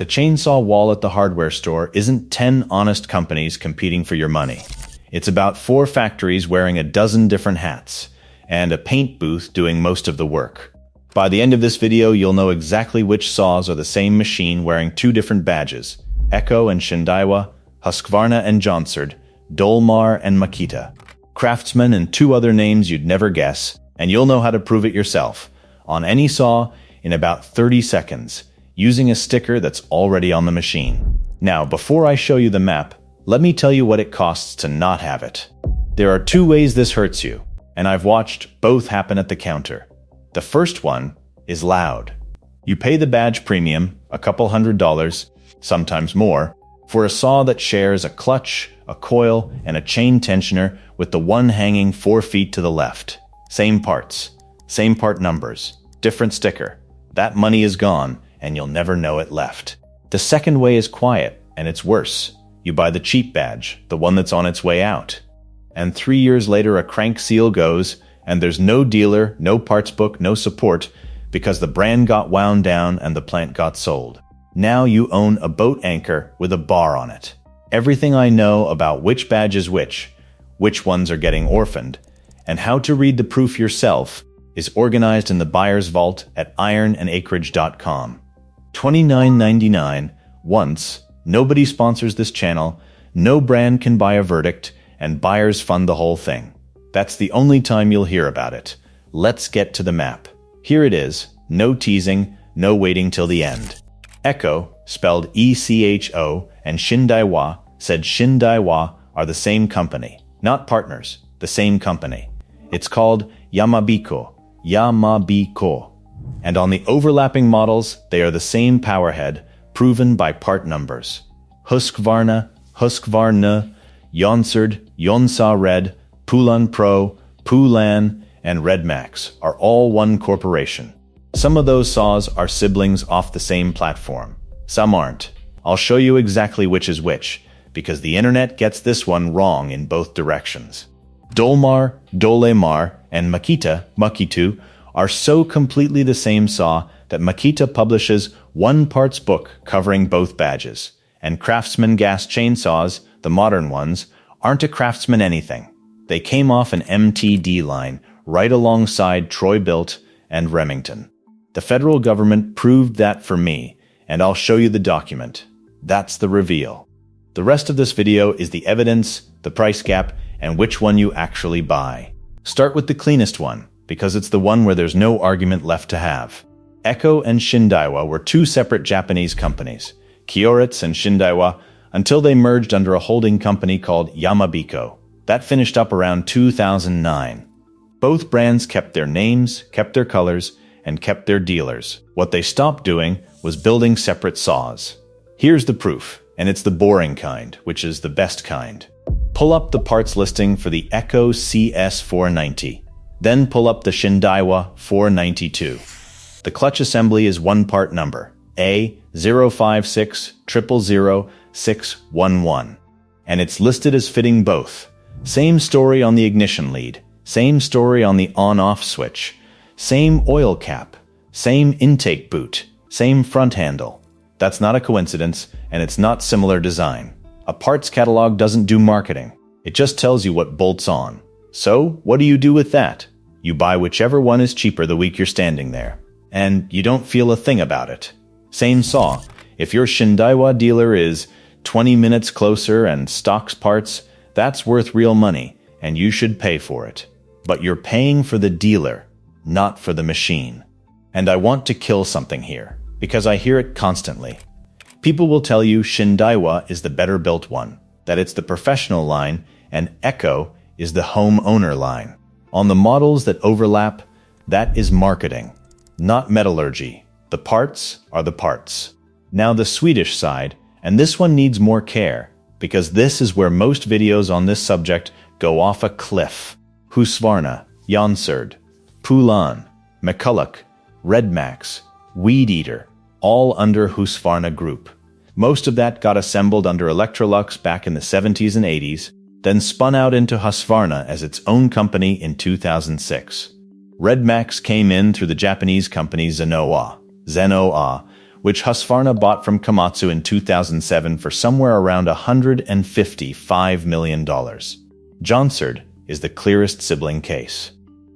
The chainsaw wall at the hardware store isn't 10 honest companies competing for your money. It's about 4 factories wearing a dozen different hats, and a paint booth doing most of the work. By the end of this video, you'll know exactly which saws are the same machine wearing 2 different badges: Echo and Shindaiwa, Husqvarna and Jonsered, Dolmar and Makita, Craftsman, and 2 other names you'd never guess, and you'll know how to prove it yourself, on any saw, in about 30 seconds, using a sticker that's already on the machine. Now, before I show you the map, let me tell you what it costs to not have it. There are 2 ways this hurts you, and I've watched both happen at the counter. The first one is loud. You pay the badge premium, a couple $100, sometimes more, for a saw that shares a clutch, a coil, and a chain tensioner with the one hanging 4 feet to the left. Same parts, same part numbers, different sticker. That money is gone, and you'll never know it left. The second way is quiet, and it's worse. You buy the cheap badge, the one that's on its way out. And 3 years later, a crank seal goes, and there's no dealer, no parts book, no support, because the brand got wound down and the plant got sold. Now you own a boat anchor with a bar on it. Everything I know about which badge is which ones are getting orphaned, and how to read the proof yourself is organized in the buyer's vault at ironandacreage.com. $29.99 once. Nobody sponsors this channel, no brand can buy a verdict, and buyers fund the whole thing. That's the only time you'll hear about it. Let's get to the map. Here it is. No teasing, no waiting till the end. Echo, spelled ECHO, and Shindaiwa, said Shindaiwa, are the same company. Not partners, the same company. It's called Yamabiko. And on the overlapping models, they are the same powerhead, proven by part numbers. Husqvarna, Jonsered, Jonsered, Poulan Pro, Poulan, and RedMax are all one corporation. Some of those saws are siblings off the same platform. Some aren't. I'll show you exactly which is which, because the internet gets this one wrong in both directions. Dolmar, and Makita are so completely the same saw that Makita publishes one parts book covering both badges, and Craftsman gas chainsaws, the modern ones, aren't a Craftsman anything. They came off an MTD line right alongside Troy-Bilt and Remington. The federal government proved that for me, and I'll show you the document. That's the reveal. The rest of this video is the evidence, the price gap, and which one you actually buy. Start with the cleanest one, because it's the one where there's no argument left to have. Echo and Shindaiwa were 2 separate Japanese companies, Kyoritsu and Shindaiwa, until they merged under a holding company called Yamabiko. That finished up around 2009. Both brands kept their names, kept their colors, and kept their dealers. What they stopped doing was building separate saws. Here's the proof, and it's the boring kind, which is the best kind. Pull up the parts listing for the Echo CS-490. Then pull up the Shindaiwa 492. The clutch assembly is one part number, A0560000611, and it's listed as fitting both. Same story on the ignition lead, same story on the on-off switch, same oil cap, same intake boot, same front handle. That's not a coincidence, and it's not similar design. A parts catalog doesn't do marketing. It just tells you what bolts on. So, what do you do with that? You buy whichever one is cheaper the week you're standing there. And you don't feel a thing about it. Same saw. If your Shindaiwa dealer is 20 minutes closer and stocks parts, that's worth real money, and you should pay for it. But you're paying for the dealer, not for the machine. And I want to kill something here, because I hear it constantly. People will tell you Shindaiwa is the better built one, that it's the professional line, and Echo is the homeowner line. On the models that overlap, that is marketing, not metallurgy. The parts are the parts. Now the Swedish side, and this one needs more care, because this is where most videos on this subject go off a cliff. Husqvarna, Jonsered, Poulan, Makita, RedMax, Weed Eater, all under Husqvarna Group. Most of that got assembled under Electrolux back in the 70s and 80s, then spun out into Husqvarna as its own company in 2006. RedMax came in through the Japanese company Zenoa, which Husqvarna bought from Komatsu in 2007 for somewhere around $155 million. Jonsered is the clearest sibling case.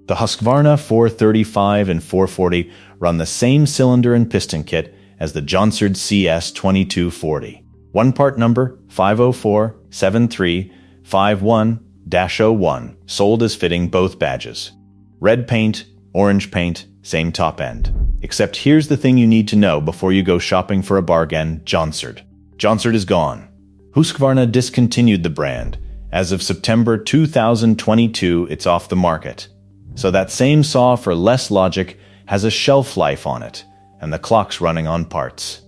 The Husqvarna 435 and 440 run the same cylinder and piston kit as the Jonsered CS2240. One part number 5047351-01, sold as fitting both badges. Red paint, orange paint, same top end. Except here's the thing you need to know before you go shopping for a bargain: Jonsered. Jonsered is gone. Husqvarna discontinued the brand. As of September 2022, it's off the market. So that same saw for less logic has a shelf life on it, and the clock's running on parts.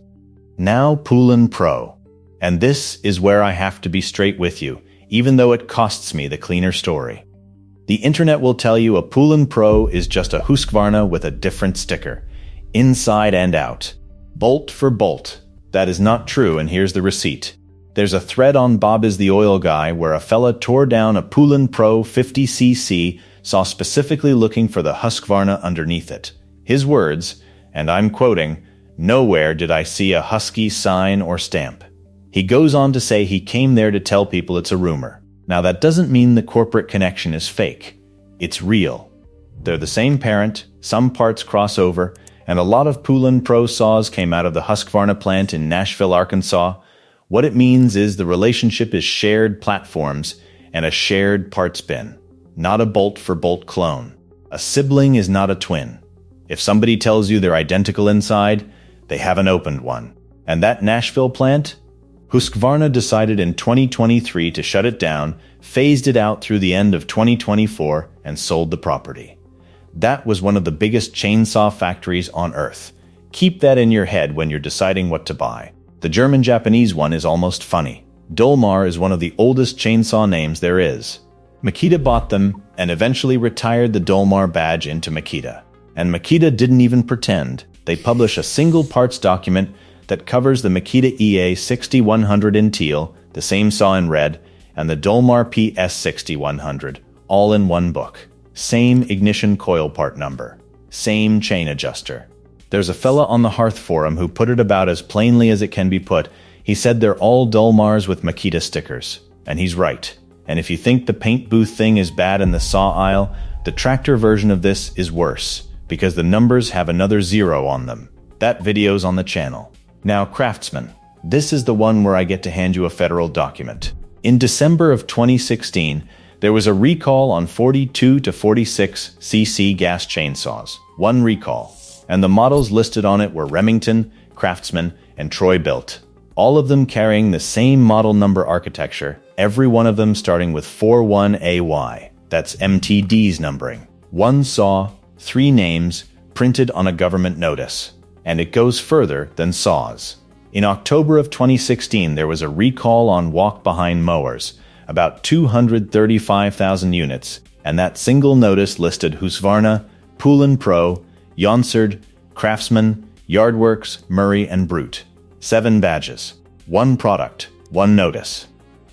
Now Poulan Pro. And this is where I have to be straight with you, even though it costs me the cleaner story. The internet will tell you a Poulan Pro is just a Husqvarna with a different sticker, inside and out, bolt for bolt. That is not true, and here's the receipt. There's a thread on Bob is the Oil Guy where a fella tore down a Poulan Pro 50cc saw specifically looking for the Husqvarna underneath it. His words, and I'm quoting, "Nowhere did I see a Husky sign or stamp." He goes on to say he came there to tell people it's a rumor. Now that doesn't mean the corporate connection is fake. It's real. They're the same parent, some parts cross over, and a lot of Poulan Pro saws came out of the Husqvarna plant in Nashville, Arkansas. What it means is the relationship is shared platforms and a shared parts bin, not a bolt-for-bolt clone. A sibling is not a twin. If somebody tells you they're identical inside, they haven't opened one. And that Nashville plant? Husqvarna decided in 2023 to shut it down, phased it out through the end of 2024, and sold the property. That was one of the biggest chainsaw factories on Earth. Keep that in your head when you're deciding what to buy. The German-Japanese one is almost funny. Dolmar is one of the oldest chainsaw names there is. Makita bought them and eventually retired the Dolmar badge into Makita. And Makita didn't even pretend. They publish a single parts document that covers the Makita EA6100 in teal, the same saw in red, and the Dolmar PS6100, all in one book. Same ignition coil part number. Same chain adjuster. There's a fella on the Hearth forum who put it about as plainly as it can be put. He said they're all Dolmars with Makita stickers. And he's right. And if you think the paint booth thing is bad in the saw aisle, the tractor version of this is worse, because the numbers have another 0 on them. That video's on the channel. Now, Craftsman. This is the one where I get to hand you a federal document. In December of 2016, there was a recall on 42 to 46 cc gas chainsaws. One recall. And the models listed on it were Remington, Craftsman, and Troy-Bilt. All of them carrying the same model number architecture, every one of them starting with 41AY. That's MTD's numbering. One saw, 3 names, printed on a government notice. And it goes further than saws. In October of 2016, there was a recall on walk-behind mowers, about 235,000 units, and that single notice listed Husqvarna, Poulan Pro, Jonsered, Craftsman, Yardworks, Murray, and Brute. 7 badges. 1 product. 1 notice.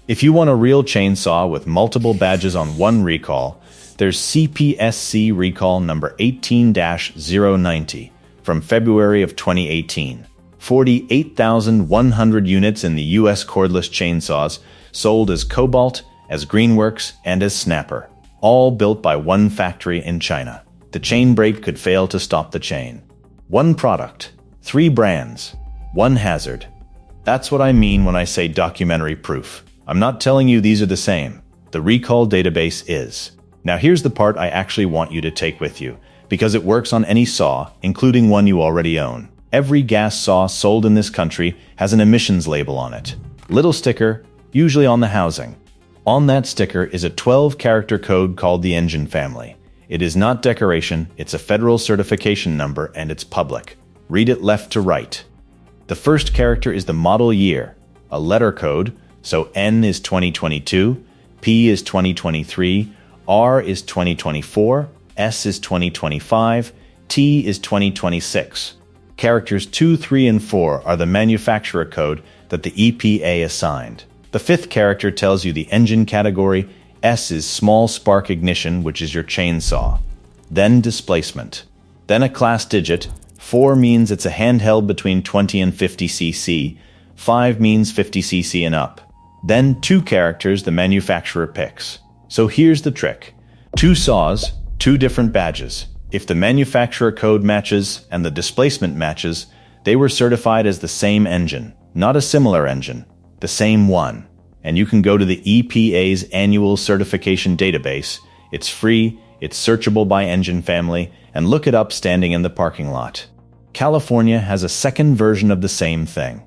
If you want a real chainsaw with multiple badges on one recall, there's CPSC recall number 18-090 from February of 2018. 48,100 units in the U.S. cordless chainsaws sold as Cobalt, as Greenworks, and as Snapper, all built by one factory in China. The chain brake could fail to stop the chain. 1 product, 3 brands, 1 hazard. That's what I mean when I say documentary proof. I'm not telling you these are the same. The recall database is. Now here's the part I actually want you to take with you, because it works on any saw, including one you already own. Every gas saw sold in this country has an emissions label on it. Little sticker, usually on the housing. On that sticker is a 12-character code called the engine family. It is not decoration, it's a federal certification number, and it's public. Read it left to right. The first character is the model year, a letter code, so N is 2022, P is 2023, R is 2024, S is 2025, T is 2026. Characters 2, 3, and 4 are the manufacturer code that the EPA assigned. The 5th character tells you the engine category. S is small spark ignition, which is your chainsaw. Then displacement. Then a class digit, 4 means it's a handheld between 20 and 50 cc. 5 means 50 cc and up. Then 2 characters the manufacturer picks. So here's the trick. 2 saws, 2 different badges. If the manufacturer code matches and the displacement matches, they were certified as the same engine, not a similar engine, the same one. And you can go to the EPA's annual certification database. It's free, it's searchable by engine family, and look it up standing in the parking lot. California has a second version of the same thing.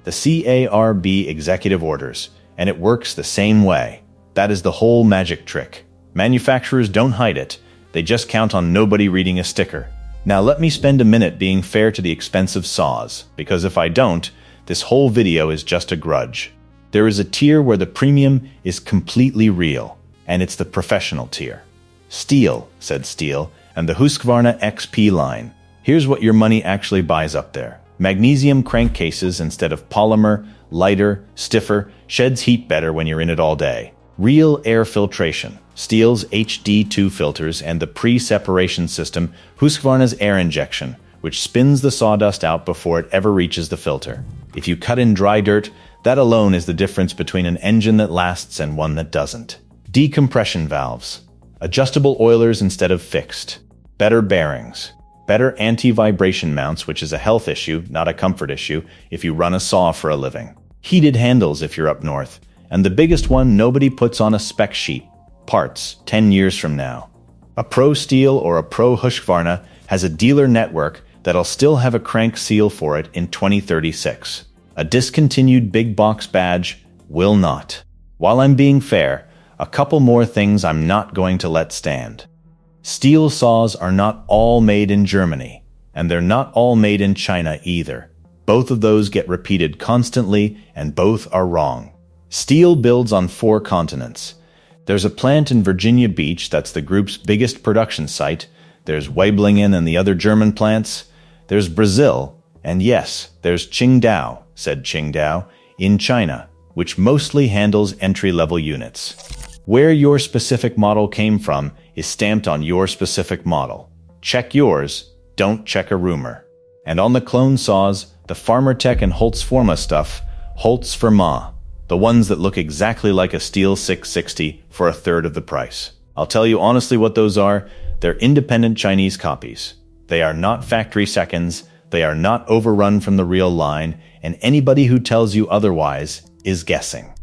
The CARB executive orders, and it works the same way. That is the whole magic trick. Manufacturers don't hide it, they just count on nobody reading a sticker. Now let me spend a minute being fair to the expensive saws, because if I don't, this whole video is just a grudge. There is a tier where the premium is completely real, and it's the professional tier. Stihl, said Stihl, and the Husqvarna XP line. Here's what your money actually buys up there. Magnesium crankcases instead of polymer, lighter, stiffer, sheds heat better when you're in it all day. Real air filtration. Stihl's HD2 filters and the pre-separation system, Husqvarna's air injection, which spins the sawdust out before it ever reaches the filter. If you cut in dry dirt, that alone is the difference between an engine that lasts and one that doesn't. Decompression valves. Adjustable oilers instead of fixed. Better bearings. Better anti-vibration mounts, which is a health issue, not a comfort issue, if you run a saw for a living. Heated handles if you're up north. And the biggest one nobody puts on a spec sheet. Parts, 10 years from now. A Pro Stihl or a Pro Husqvarna has a dealer network that'll still have a crank seal for it in 2036. A discontinued big box badge will not. While I'm being fair, a couple more things I'm not going to let stand. Stihl saws are not all made in Germany, and they're not all made in China either. Both of those get repeated constantly, and both are wrong. Stihl builds on 4 continents. There's a plant in Virginia Beach that's the group's biggest production site. There's Weiblingen and the other German plants. There's Brazil, and yes, there's Qingdao, said Qingdao, in China, which mostly handles entry-level units. Where your specific model came from is stamped on your specific model. Check yours, don't check a rumor. And on the clone saws, the Farmertech and Holtzforma stuff, Holtz for Ma, the ones that look exactly like a Stihl 660 for a third of the price. I'll tell you honestly what those are. They're independent Chinese copies. They are not factory seconds, they are not overrun from the real line, and anybody who tells you otherwise is guessing.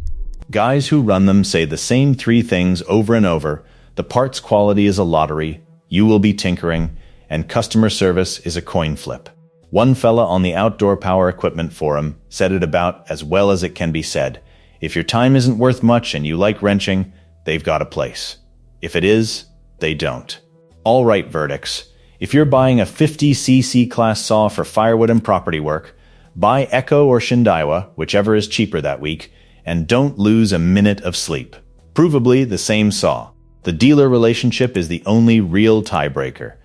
Guys who run them say the same 3 things over and over. The parts quality is a lottery, you will be tinkering, and customer service is a coin flip. One fella on the Outdoor Power Equipment Forum said it about as well as it can be said. If your time isn't worth much and you like wrenching, they've got a place. If it is, they don't. All right, verdicts. If you're buying a 50cc class saw for firewood and property work, buy Echo or Shindaiwa, whichever is cheaper that week, and don't lose a minute of sleep. Provably the same saw. The dealer relationship is the only real tiebreaker.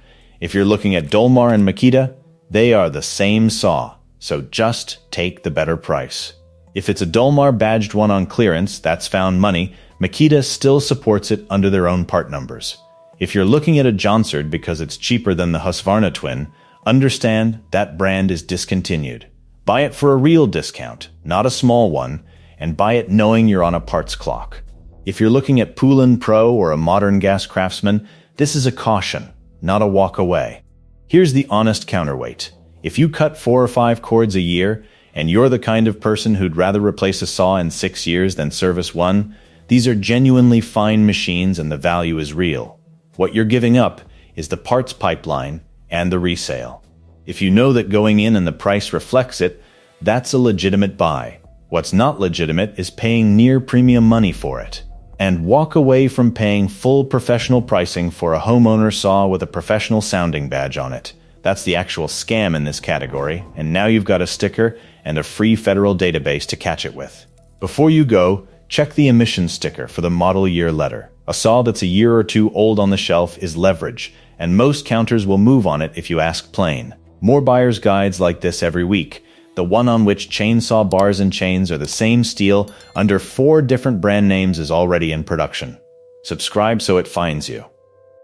If you're looking at Dolmar and Makita, they are the same saw, so just take the better price. If it's a Dolmar badged one on clearance, that's found money, Makita still supports it under their own part numbers. If you're looking at a Jonsered because it's cheaper than the Husqvarna twin, understand that brand is discontinued. Buy it for a real discount, not a small one, and buy it knowing you're on a parts clock. If you're looking at Poulan Pro or a modern gas Craftsman, this is a caution, not a walk away. Here's the honest counterweight. If you cut 4 or 5 cords a year, and you're the kind of person who'd rather replace a saw in 6 years than service one, these are genuinely fine machines and the value is real. What you're giving up is the parts pipeline and the resale. If you know that going in and the price reflects it, that's a legitimate buy. What's not legitimate is paying near premium money for it. And walk away from paying full professional pricing for a homeowner saw with a professional sounding badge on it. That's the actual scam in this category, and now you've got a sticker and a free federal database to catch it with. Before you go, check the emissions sticker for the model year letter. A saw that's a year or 2 old on the shelf is leverage, and most counters will move on it if you ask plain. More buyer's guides like this every week. The one on which chainsaw bars and chains are the same Stihl under 4 different brand names is already in production. Subscribe so it finds you.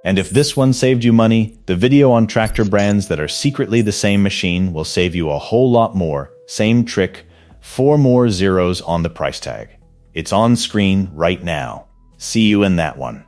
And if this one saved you money, the video on tractor brands that are secretly the same machine will save you a whole lot more. Same trick, 4 more zeros on the price tag. It's on screen right now. See you in that one.